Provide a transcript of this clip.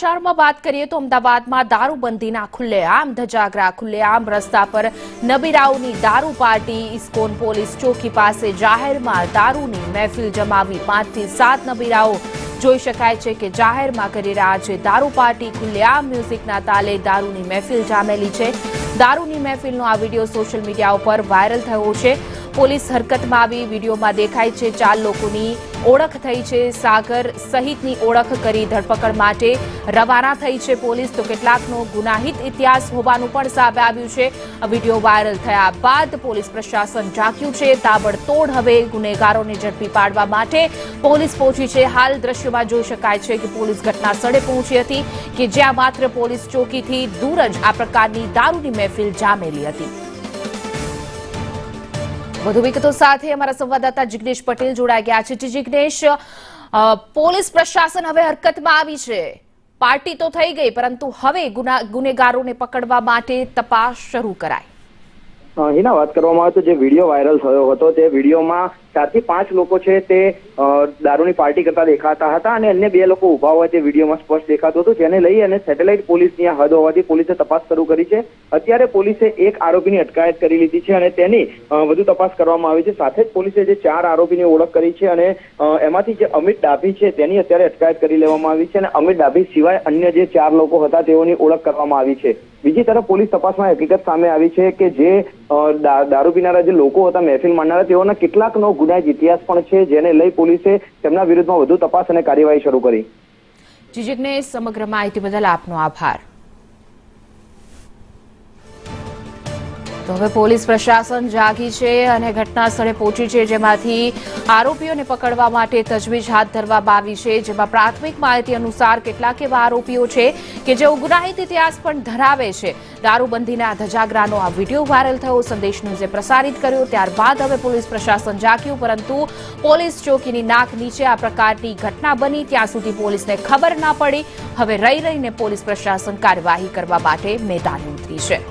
સમાચારમાં વાત કરીએ તો અમદાવાદમાં દારૂબંધીના ખુલ્લેઆમ ધજાગરા ખુલ્લેઆમ રસ્તા પર નબીરાઓની દારૂ પાર્ટી ઇસ્કોન પોલીસ ચોકી પાસે જાહેરમાં દારૂની મહેફિલ જમાવી 5 થી 7 નબીરાઓ જોઈ શકાય છે કે જાહેરમાં કરી રહ્યા છે દારૂ પાર્ટી ખુલ્લેઆમ મ્યુઝિકના તાલે દારૂની મહેફિલ જામેલી છે દારૂની મહેફિલનો આ વિડીયો સોશિયલ મીડિયા ઉપર વાયરલ થયો છે પોલીસ હરકતમાં આવી વિડીયોમાં દેખાય છે 4 લોકોની ઓળખ થઈ છે સાગર સહિતની ઓળખ કરી ધરપકડ માટે રવાના થઈ છે પોલીસ તો કેટલાકનો ગુનાહિત ઇતિહાસ હોવાનું પણ સામે આવ્યું છે આ વિડીયો વાયરલ થયા બાદ પોલીસ પ્રશાસન જાગ્યું છે તાબડતોડ હવે ગુનેગારોને ઝડપી પાડવા માટે પોલીસ પહોંચી છે હાલ દ્રશ્યમાં જોઈ શકાય છે કે પોલીસ ઘટના સ્થળે પહોંચી હતી કે જ્યાં માત્ર પોલીસ ચોકીથી દૂર જ આ પ્રકારની દારૂની મહેફિલ જામેલી હતી વધુ વિગતો સાથે અમારા સંવાદદાતા જિગ્નેશ પટેલ જોડાઈ ગયા છે જિગ્નેશ પોલીસ પ્રશાસન હવે હરકતમાં આવી છે પાર્ટી તો થઈ ગઈ પરંતુ હવે ગુનેગારોને પકડવા માટે તપાસ શરૂ કરાય હિના વાત કરવામાં આવે તો જે વિડીયો વાયરલ થયો હતો તે વિડીયોમાં 4 થી 5 લોકો છે તે દારૂની પાર્ટી કરતા દેખાતા હતા અને અન્ય 2 લોકો ઉભા હોય તે વિડીયોમાં સ્પષ્ટ દેખાતું હતું જેને લઈ અને સેટેલાઇટ પોલીસની હદ હોવાથી પોલીસે તપાસ શરૂ કરી છે અત્યારે પોલીસે એક આરોપીની અટકાયત કરી લીધી છે અને તેની વધુ તપાસ કરવામાં આવી છે સાથે જ પોલીસે જે 4 આરોપીની ઓળખ કરી છે અને એમાંથી જે અમિત ડાભી છે તેની અત્યારે અટકાયત કરી લેવામાં આવી છે અને અમિત ડાભી સિવાય અન્ય જે 4 લોકો હતા તેઓની ઓળખ કરવામાં આવી છે બીજી તરફ પોલીસ તપાસમાં હકીકત સામે આવી છે કે જે દારૂ પીનારા જે લોકો હતા મહેફિલ માનનારા તેઓના કેટલાકનો ગુનાહિત ઇતિહાસ પણ છે જેને લઈ પોલીસે તેમના વિરુદ્ધમાં વધુ તપાસ અને કાર્યવાહી શરૂ કરી જિગ્નેશ સમગ્ર માહિતી બદલ આપનો આભાર તો હવે પોલીસ પ્રશાસન જાગી છે અને ઘટના સ્થળે પહોંચી છે જેમાંથી આરોપીઓને પકડવા માટે તજવીજ હાથ ધરવામાં આવી છે જેમાં પ્રાથમિક માહિતી અનુસાર કેટલાક એવા આરોપીઓ છે કે જેઓ ગુનાહિત ઇતિહાસ પણ ધરાવે છે દારૂબંધીના ધજાગરાનો આ વિડીયો વાયરલ થયો સંદેશ ન્યૂઝે પ્રસારિત કર્યો ત્યારબાદ હવે પોલીસ પ્રશાસન જાગ્યું પરંતુ પોલીસ ચોકીની નાક નીચે આ પ્રકારની ઘટના બની ત્યાં સુધી પોલીસને ખબર ના પડી હવે રહીને પોલીસ પ્રશાસન કાર્યવાહી કરવા માટે મેદાને ઉતરી છે